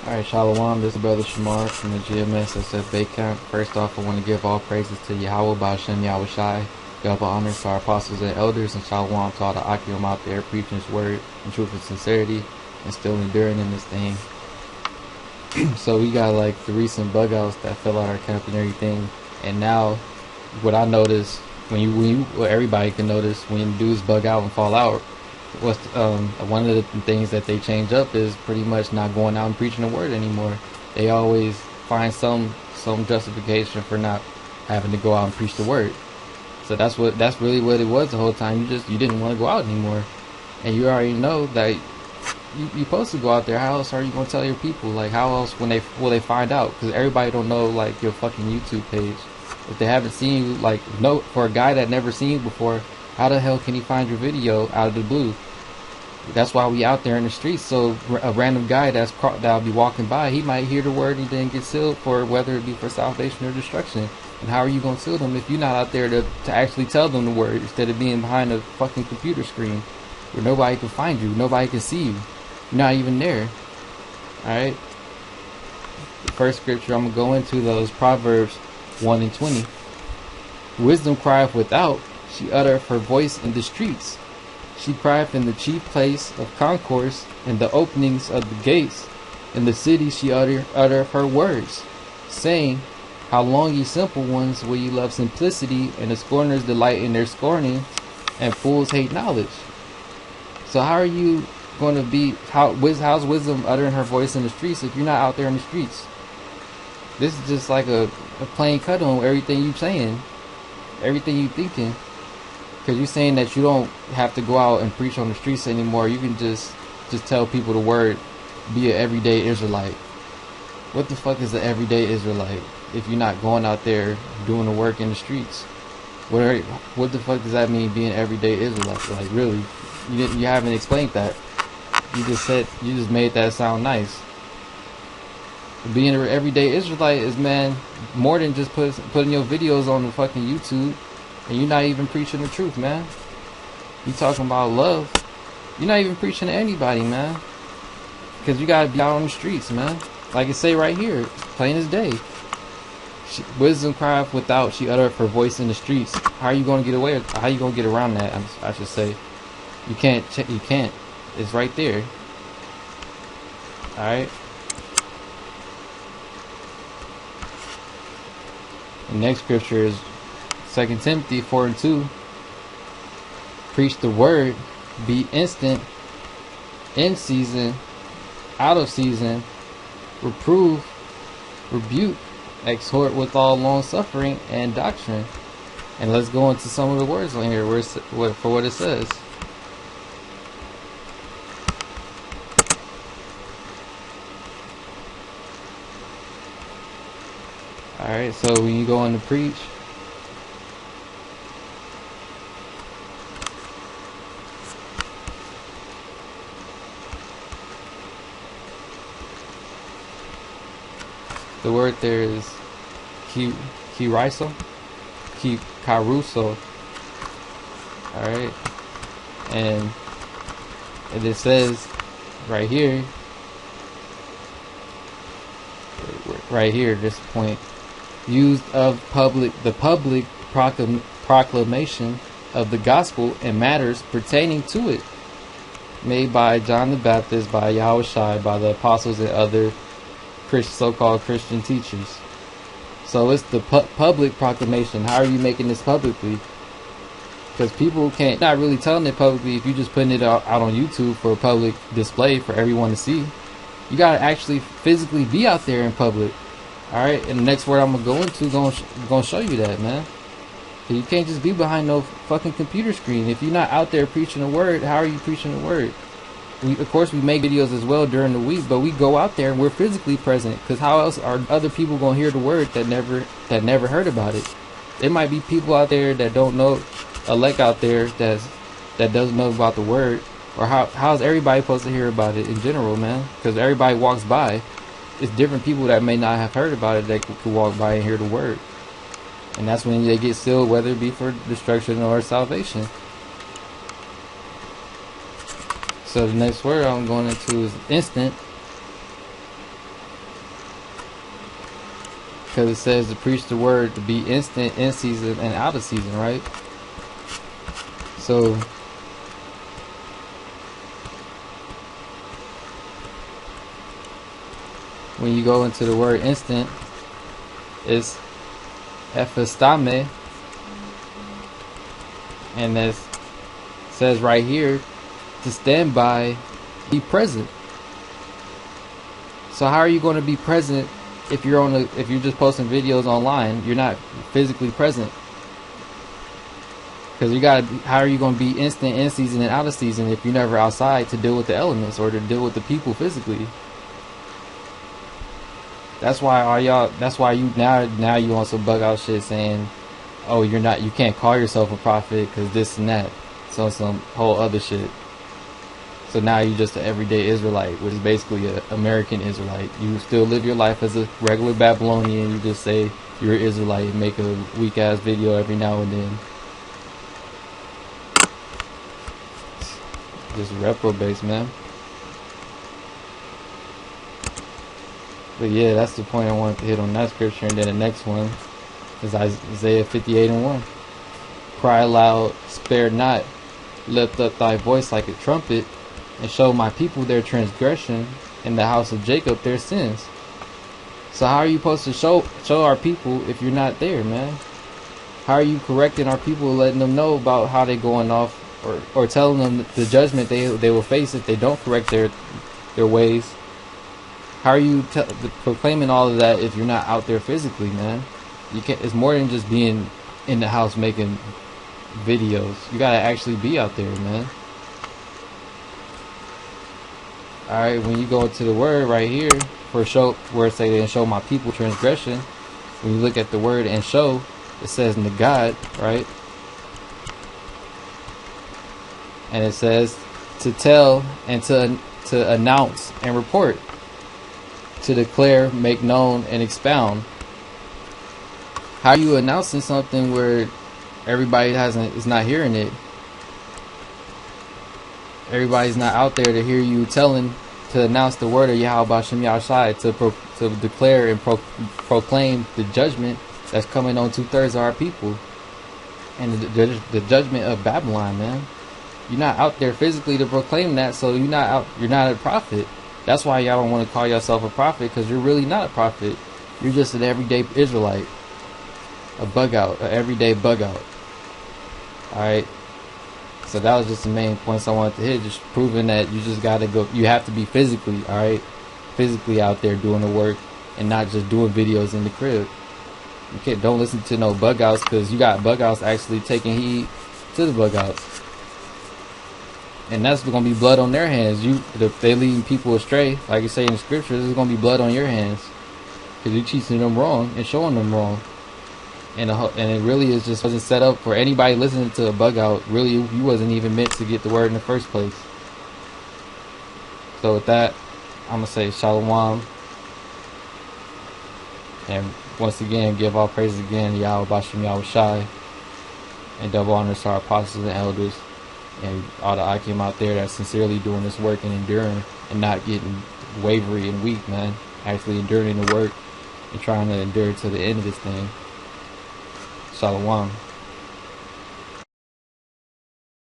Alright, Shalom, this is Brother Shamar from the GMS Bay Camp. First off, I want to give all praises to Yahweh, Ba'ashem, Yahweh Shai. Double honor to our apostles and elders, and Shalom to all the Akim out there preaching His word in truth and sincerity, and still enduring in this thing. So we got like the recent bug outs that fell out our camp and everything, and now what I noticed, well, everybody can notice when dudes bug out and fall out, what's one of the things that they change up is pretty much not going out and preaching the word anymore. They always find some justification for not having to go out and preach the word. So that's really what it was the whole time. You didn't want to go out anymore, and you already know that you're supposed to go out there. How else are you gonna tell your people? Like, how else will they find out? Because everybody don't know like your fucking YouTube page. If they haven't seen you, like, no, for a guy that never seen you before, how the hell can he find your video out of the blue? That's why we out there in the streets. So a random guy that'll be walking by, he might hear the word and then get sealed for whether it be for salvation or destruction. And how are you gonna seal them if you're not out there to actually tell them the word, instead of being behind a fucking computer screen where nobody can find you, nobody can see you, you're not even there. All right. The first scripture I'm gonna go into though is Proverbs 1:20. Wisdom crieth without; she uttereth her voice in the streets. She crieth in the chief place of concourse, in the openings of the gates. In the city she uttereth her words, saying, How long, ye simple ones, will ye love simplicity, and the scorners delight in their scorning, and fools hate knowledge. So how are you going to be, how's wisdom uttering her voice in the streets if you're not out there in the streets? This is just like a plain cut on everything you're saying, everything you're thinking. Because you're saying that you don't have to go out and preach on the streets anymore. You can just tell people the word, be an everyday Israelite. What the fuck is an everyday Israelite if you're not going out there doing the work in the streets? What the fuck does that mean, being an everyday Israelite? Like, really, you haven't explained that. You just made that sound nice. Being an everyday Israelite is, man, more than just putting your videos on the fucking YouTube. And you're not even preaching the truth, man. You talking about love. You're not even preaching to anybody, man. Because you gotta be out on the streets, man. Like it say right here, plain as day. Wisdom crieth without; she uttereth her voice in the streets. How are you gonna get away? How are you gonna get around that? I should say. You can't. You can't. It's right there. All right. The next scripture is 2 Timothy 4:2. Preach the word, be instant, in season, out of season, reprove, rebuke, exhort with all long suffering and doctrine. And let's go into some of the words on here for what it says. Alright, so when you go on to preach, the word there is kiriso, karuso. Alright. And it says right here, this point, used of the public proclamation of the gospel and matters pertaining to it, made by John the Baptist, by Yahweh Shai, by the apostles and other so-called Christian teachers. So it's the public proclamation. How are you making this publicly? Because people can't, not really telling it publicly if you're just putting it out on YouTube for a public display for everyone to see. You gotta actually physically be out there in public. Alright, and the next word I'm gonna go into gonna show you that, man. So you can't just be behind no fucking computer screen. If you're not out there preaching the word, how are you preaching the word? Of course, we make videos as well during the week, but we go out there and we're physically present. Because how else are other people gonna hear the word that never heard about it? There might be people out there that don't know, elect out there that doesn't know about the word, or how's everybody supposed to hear about it in general, man? Because everybody walks by. It's different people that may not have heard about it that could walk by and hear the word, and that's when they get sealed, whether it be for destruction or salvation. So the next word I'm going into is instant. Because it says to preach the word to be instant, in season, and out of season, right? So when you go into the word instant, it's ephistame, and it says right here to stand by, be present. So how are you going to be present if you're if you're just posting videos online? You're not physically present. Because how are you going to be instant, in season, and out of season if you're never outside to deal with the elements or to deal with the people physically? That's why you now you on some bug out shit saying, oh, you can't call yourself a prophet because this and that. So some whole other shit. So now you're just an everyday Israelite, which is basically an American Israelite. You still live your life as a regular Babylonian. You just say you're an Israelite and make a weak ass video every now and then. Just reprobates, man. But yeah, that's the point I wanted to hit on that scripture. And then the next one is Isaiah 58:1. Cry aloud, spare not, lift up thy voice like a trumpet, and show my people their transgression, and the house of Jacob their sins. So how are you supposed to show our people if you're not there, man? How are you correcting our people, letting them know about how they're going off, or telling them the judgment they will face if they don't correct their ways? How are you proclaiming all of that if you're not out there physically, man? You can't. It's more than just being in the house making videos. You gotta actually be out there, man. All right, when you go into the word right here for show, where it say and show my people transgression, when you look at the word and show, it says negad, right? And it says to tell and to announce and report, to declare, make known, and expound. How are you announcing something where everybody is not hearing it? Everybody's not out there to hear you to announce the word of Yahweh Bashem Yahushai, to declare and proclaim the judgment that's coming on 2/3 of our people, and the judgment of Babylon, man. You're not out there physically to proclaim that, so you're not a prophet. That's why y'all don't want to call yourself a prophet, because you're really not a prophet. You're just an everyday Israelite, a bug out, an everyday bug out. All right. So that was just the main points I wanted to hit, just proving that you just gotta go. You have to be physically, all right, physically out there doing the work, and not just doing videos in the crib. Don't listen to no bug outs, because you got bug outs actually taking heed to the bug outs, and that's gonna be blood on their hands. If they leading people astray, like you say in the scriptures, there's gonna be blood on your hands, because you're teaching them wrong and showing them wrong. And it really is just wasn't set up for anybody listening to a bug out. Really, you wasn't even meant to get the word in the first place. So with that, I'm gonna say shalom, and once again give all praises again to Yahweh Bashem Yahushai, and double honors to our apostles and elders, and all the Akim out there that's sincerely doing this work and enduring and not getting wavery and weak, man. Actually enduring the work and trying to endure to the end of this thing. Shalom.